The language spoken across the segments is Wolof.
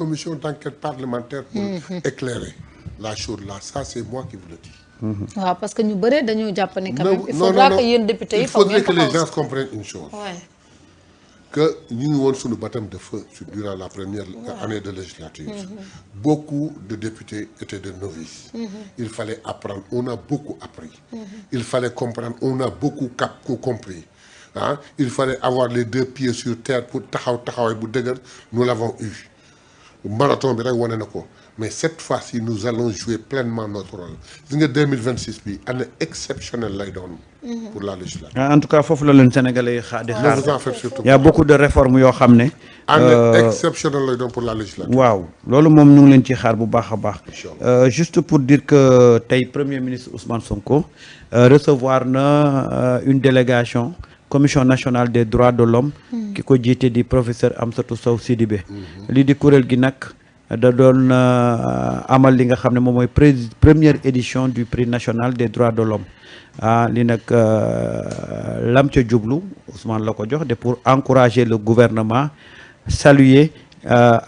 commission d'enquête parlementaire pour éclairer la chose là, ça c'est moi qui vous le dis. waaw parce que ñu bëre dañu jàpp ne quand même il faudra que yéen député yi il faudrait que les gens comprennent une chose. Ouais. Que ñu ngi woon suñu baptême de feu durant la première année de législature. Beaucoup de députés étaient de novices. Il fallait apprendre, on a beaucoup appris. Il fallait comprendre, on a beaucoup compris. Hein? Il fallait avoir les deux pieds sur terre pour taxaw bu dëgër, nous l'avons eu. Marathon bi rek wane na ko. Mais cette fois-ci, nous allons jouer pleinement notre rôle. Gis nga 2026 bi année exceptionnelle lay doon pour la législature. En tout cas foofu la leen Sénégalais yi di xaar. Ne vous en faites surtout. Il y a beaucoup de réformes yoo xam ne. année exceptionnelle lay doon pour la législature. waaw loolu moom ñu ngi leen ci xaar bu baax a baax. Juste pour dire que tey premier ministre Ousmane Sonko recevoir na une délégation commission nationale des droits de l'homme ki ko jiite di professeur Amsatou Sow Sidibé. lii di kuréel gi nag. da doon amal li nga xam ne moom mooy première édition du prix national des droits de l'homme li nag lam ca jublu Ousmane la ko jox de pour encourager le gouvernement saluer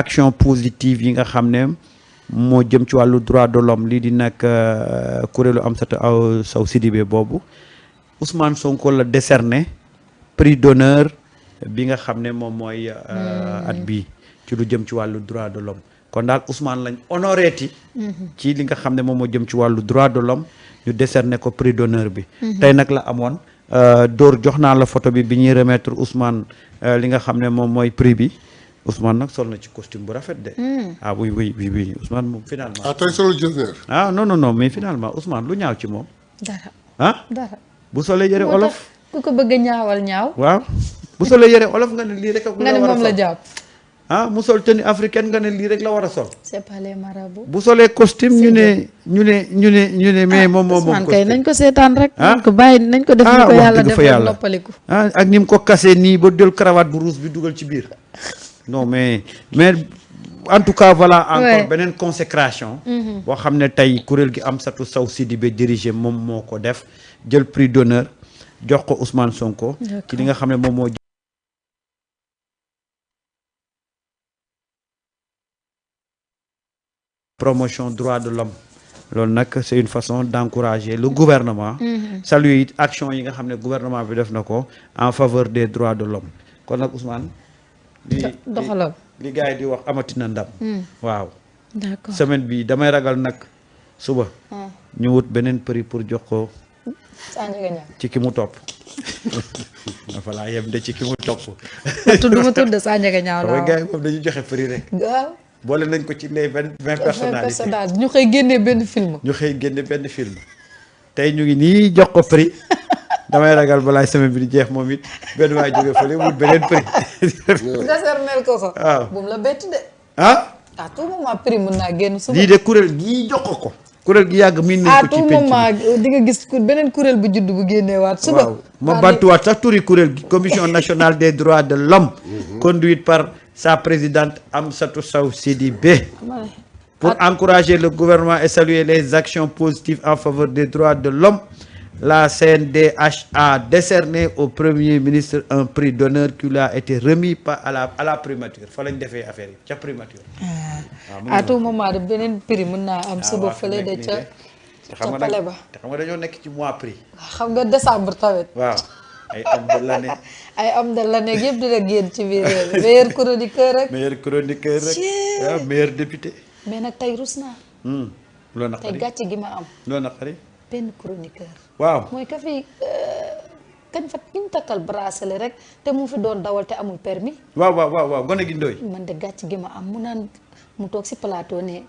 action positive yi nga xam ne moo jëm ci wàllu droit de l'homme lii di nag kuréelu Amsatou Sow Sidibé boobu Ousmane Sonko la décerné prix d'honneur bi nga xam ne moom mooy at bii ci lu jëm ci wàllu droit de l'homme kon daal Ousmane lañ honoreeti ci li nga xam ne moom moo jëm ci wàllu droit de l'homme ñu décerné ko prix d'honneur bi tey nag la amoon Dóor jox naa la photo bi ñuy remettre Ousmane li nga xam ne moom mooy prix bi Ousmane nag sol na ci costume bu rafet de ah oui Ousmane moom finalement ah tey solo jësneer non mais finalement Ousmane lu ñaaw ci moom dara bu solee yëre olof ku ko bëgg ñaawal ñaaw waaw bu solee yëre olof nga ne lii rek nga ne moom la jàpp mu sol tenue africaine nga ne lii rek la war a sol. c'est pas les marabouts. bu solee costume ñu ne mais moom costume kay nañ ko seetaan rek. nañ ko bàyyi nañ ko def ni ko yàlla def rek noppaliku. ak ni mu ko kasee nii ba jël cravate bu rouge bi dugal ci biir. non mais en tout cas voilà encore beneen consécration. boo xam ne tey kuréel gi Amsatou Sow Sidibé dirigé moom moo ko def jël prix d'honneur jox ko Ousmane Sonko. ci li nga xam ne moom moo. promotion droit de l'homme loolu nag c'est une façon d'encourager le gouvernement saluer it action yi nga xam ne gouvernement bi def na ko en faveur des droits de l'homme kon nag Ousmane doxalal li gars yi di wax amatina ndam waaw d'accord semaine bi damay ragal nag suba ñu wut beneen prix pour jox ko ci ki mu topp dafa laa yem de ci ki mu topp ma tudd Sa Ndiaga Niang la gars yi moom dañuy joxe prix rek boole nañ ko ci les 20 personnalités ñu xëy génnee benn film. tey ñu ngi nii jox ko prix damay ragal balaay semaine bi di jeex moom it benn waay jóge fële wut beneen prix. nga sernel ko. waaw bu mu la bett de. à tout moment prix mën naa génn suba. lii de kuréel gii jox ko. kuréel gi yàgg miin nañ ko ci penc à tout moment di nga gis beneen kuréel bu judd bu génneewaat suba. waaw ma bantuwaat sax turi kuréel gi commission nationale des droits de l'homme conduite par sa présidente Amsatou Sow Sidibé pour encourager le gouvernement et saluer les actions positives en faveur des droits de l'homme. La CNDH a décerné au Premier ministre un prix d'honneur qui lui a été remis à la primature fa lañ defee affaire yi ca primature. à tout moment de beneen prix mën naa am suba fële de ca pale ba. te xam nga dañoo nekk ci mois prix. xam nga décembre tamit. waaw ay homme de l'année. ay homme de l'année yëpp dina génn ci biir meilleur chroniqueur rek. meilleur député. mais nag tey rus naa. loo naqari tey gàcce gi ma am. loo naqari. benn chroniqueur. waaw mooy ka fi kañ fa ki ñu takkal bracelet rek te mu fi doon dawal te amul permis. waaw gone gi ndoy. man de gàcce gi ma am mu naan mu toog si plateau ne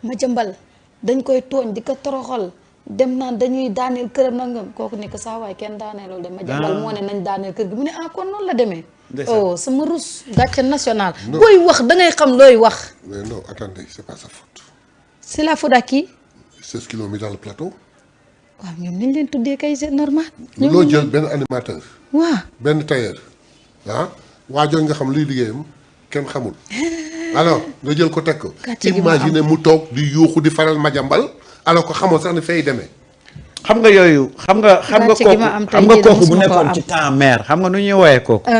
ma jëmbal dañ koy tooñ di ko toroxal dem naan dañuy daaneel këram nangam kooku nekk saa waay kenn daaneel loolu de ma jëmbal moo ne nañ daaneel kër gi mu ne kon noonu la demee. oh sama rus gàcce national. booy wax da ngay xam looy wax. mais non attendez c'est pas sa faute. c'est la faute à qui. c'est ce qu'ils ont mis dans le plateau. waaw ñoom nañ leen tuddee kay c'est normal. loo jël benn animateur. waaw benn tailleur. waa jooju nga xam luy liggéeyam kenn xamul. alors nga jël ko teg ko. imagine mu toog di yuuxu di faral Madiambal alors que xamoo sax ni fay demee. xam nga yooyu. xam nga kooku bu nekkoon ci temps maire xam nga nu ñuy woowee kooku.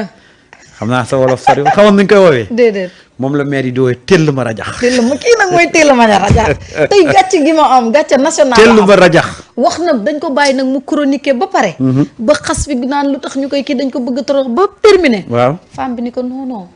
xam naa sa wolof sori xamoon nañu koy woowee. déedéet moom la maire yi di woowee tell ma rajax. teel ma kii nag mooy teel ma rajax tey gàcce gi ma am gàcce national tell ma rajax. wax na dañ ko bàyyi nag mu chroniquer ba pare. ba xas bi naan lu tax ñu koy kii dañ ko bëgg a torox ba terminé. waaw femme bi ni ko non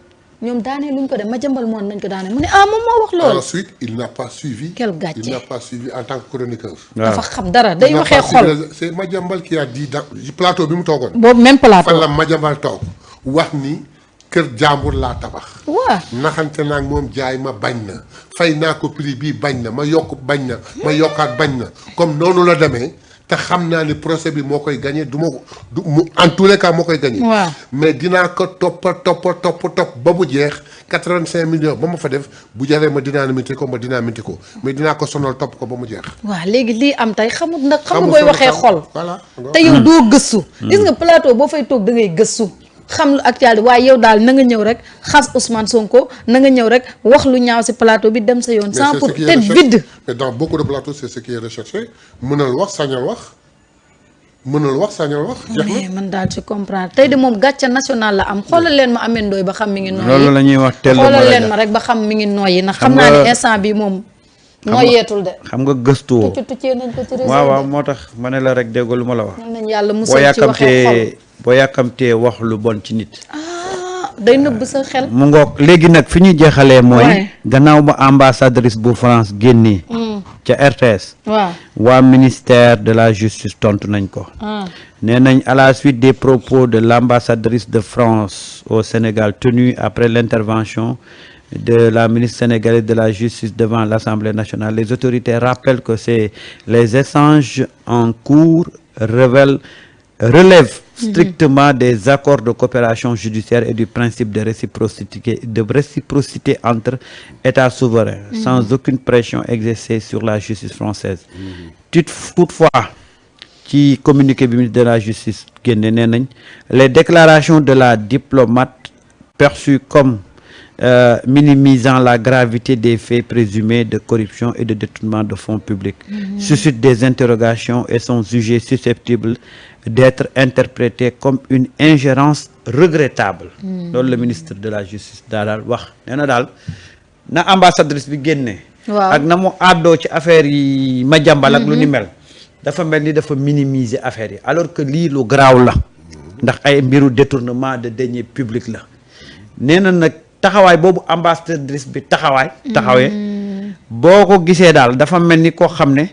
ñoom daanee luñ ko def Madiambal moom nañ ko daanee mu ne moom moo wax loolu. Ensuite il n'a pas suivi. Quel gâchis. Il n'a pas suivi en tant que chroniqueur. dafa xam dara day Il n'a waxee pas xol. suivi. C'est Madiambal qui a dit dans plateau bi mu toogoon. boobu même plateau. fan la Madiambal toog wax ni kër jàmbur laa tabax. waaw naxante naag moom jaay ma bañ na fay naa ko prix bii bañ na ma yokk bañ na ma yokkaat bañ na comme noonu la demee te xam naa ni procès bi moo koy gagné du ma ko du mu en tous les cas moo koy gagné. waaw mais dinaa ko topp ba mu jeex 85 millions ba ma fa def bu jaree ma dynamité ko mais dinaa ko sonal topp ko ba mu jeex. waaw léegi lii am tey xamut nag. xam xamul nga booy waxee sama xol. voilà. te yow doo gëstu. gis nga plateau boo fay toog da ngay gëstu. xam lu actualité waaye yow daal na nga ñëw rek xas Ousmane Sonko na nga ñëw rek wax lu ñaaw ci plateau bi dem sa yoon. sans pour tête vide. mais dans beaucoup de plateaux c'est ce qui est recherché mënal wax sañal wax jeex mais na. man daal ci comprendre tey de moom gàcce national la am xoolal leen ma amee ndooy ba xam mi ngi nooyi. loolu la ñuy wax tell ma xoolal rajax. leen ma rek ba xam mi ngi nooyi ndax Xam xam naa nga- ne instant bi moom. nooyeetul de. xam nga gëstu woo. tuccee nañ ko ci réseau waaw bi. moo tax ma ne la rek déggoo lu ma la wax. yal nañ yàlla boo musal ci waxee xol. boo yàkkamtee wax lu bon ci nit. day nëbb sa xel. mu ngoog léegi nag fi ñuy jeexalee mooy. Ouais. gannaaw ba ambassadrice bu France génnee. ca RTS. waaw. waa ministère de la justice tontu nañ ko. nee nañ à la suite des propos de l'ambassadrice de France au Sénégal tenus après l'intervention de la ministre sénégalaise de la justice devant l'Assemblée nationale, les autorités rappellent que les échanges en cours relèvent strictement des accords de coopération judiciaire et du principe de réciprocité entre États souverains, sans aucune pression exercée sur la justice française. Toutefois, ci communiqué bi ministre de la justice génne nee nañ les déclarations de la diplomate perçues comme minimisant la gravité des faits présumés de corruption et de détournement de fonds publics suscitent des interrogations et sont jugées susceptibles d'être interprétées comme une ingérence regrettable. loolu le ministre de la justice daal wax nee na daal na ambassadrice bi génne. waaw ak na mu àddoo ci affaire yi Madiambal ak lu ni mel. dafa mel ni dafa minimiser affaire yi alors que lii lu garaaw la ndax ay mbiru détournement de deniers publics la nee na nag taxawaay boobu ambassadrice bi taxawee boo ko gisee daal dafa mel ni koo xam ne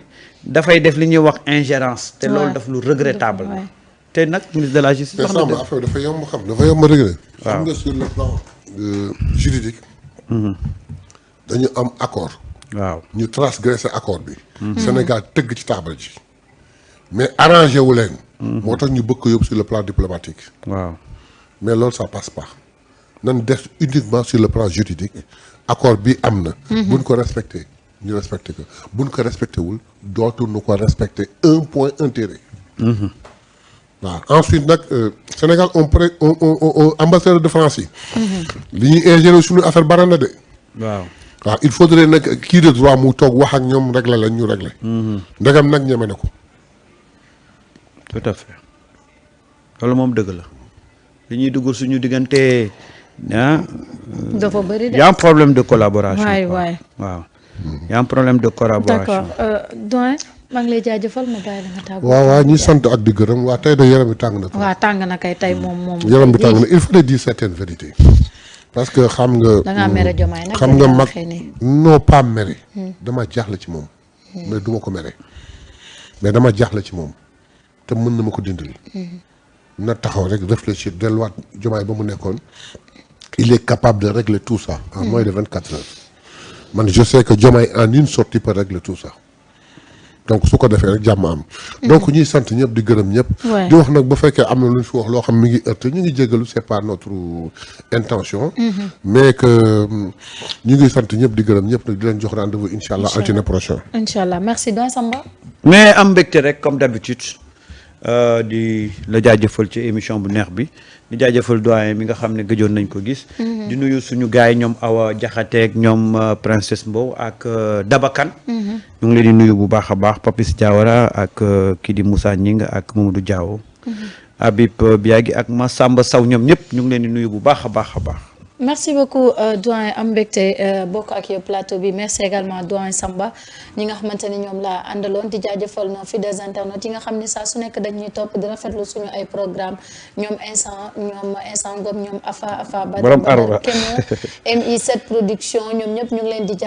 dafay def li ñuy wax ingérence te loolu daf lu regrettable la te nag ministre de la justice wax na mais dëgg. affaire dafa yomb xam dafa yomb regret. waaw xam nga sur le plan juridique. dañu am accord. waaw ñu transgressé accord bi. Sénégal tëgg ci taabal ji. mais arrangé wu leen. moo tax ñu bëgg ko yóbbu sur le plan diplomatique. waaw mais loolu ça passe pas nan def uniquement sur le plan juridique accord bi am na. buñ ko respecté ñu respecté ko buñ ko respecté wul dootuñu ko respecté un point intérêt. waaw ensuite nag Sénégal on ambassadeur de France yi. li ñuy ingéré suñu affaire bara na de. waaw waaw il faudrait nag kii de droit mu toog wax ak ñoom réglé lañ ñu réglé. ndegam nag ñeme na ko. tout à fait loolu moom dëgg la li ñuy dugg suñu diggante ah. dafa bëri de. y a un problème de collaboration. waay quoi. waay. waaw y a un problème de collaboration. d'accord doyen maa ngi lay jaajëfal ma bàyyi la nga tàggu. waaw ñuy sant ak di gërëm waa tey de yaram bi tàng na. waaw tàng na kay tey moom. yaram bi tàng na il faut dire certaines vérités. parce que xam nga. da ngaa mere Diomaye nag. xam nga mag non pas mere. dama jaaxle ci moom. mais duma ko mere. mais dama jaaxle ci moom. te mën na ma ko dindal. na taxaw rek réfléchir delluwaat Diomaye ba mu nekkoon. il est capable de régler tout ça. en moins de 24 heures. man je sais que Diomaye en une sortie peut régler tout ça. donc su ko defee rek jàmm am. donc ñuy sant ñëpp di gërëm ñëpp. di wax nag ba fekkee am na lu ñu fi wax loo xam mi ngi heurte ñu ngi jégalu c'est pas notre intention. mais que ñu ngi sant ñëpp di gërëm ñëpp nag di leen jox rendez-vous incha allah altine prochain. incha allah merci doyen Samba. mais am mbégte rek comme d'habitude di la jaajëfal ci émission bu neex bi di jaajëfal doyen mi nga xam ne gëjoon nañ ko gis. di nuyu suñu gars yi ñoom Awa Jaxateeg ñoom Princesse Mbow ak Dabakan. ñu ngi leen di nuyu bu baax a baax Papis Diawara ak kii di Moussa Ñing ak Mamadou Diawo. Habib Biagui ak Massamba Sow ñoom ñëpp ñu ngi leen di nuyu bu baax a baax a baax. merci beaucoup doyen am mbégte bokk ak yow plateau bi merci également doyen Samba ñi nga xamante ni ñoom laa àndaloon di jaajëfal nos fidèles internautes yi nga xam ni saa su nekk dañuy topp di rafetlu suñu ay programme ñoom instant Ngom ñoom Afa borom Arwa Kemo MI7 production ñoom ñëpp ñu ngi leen di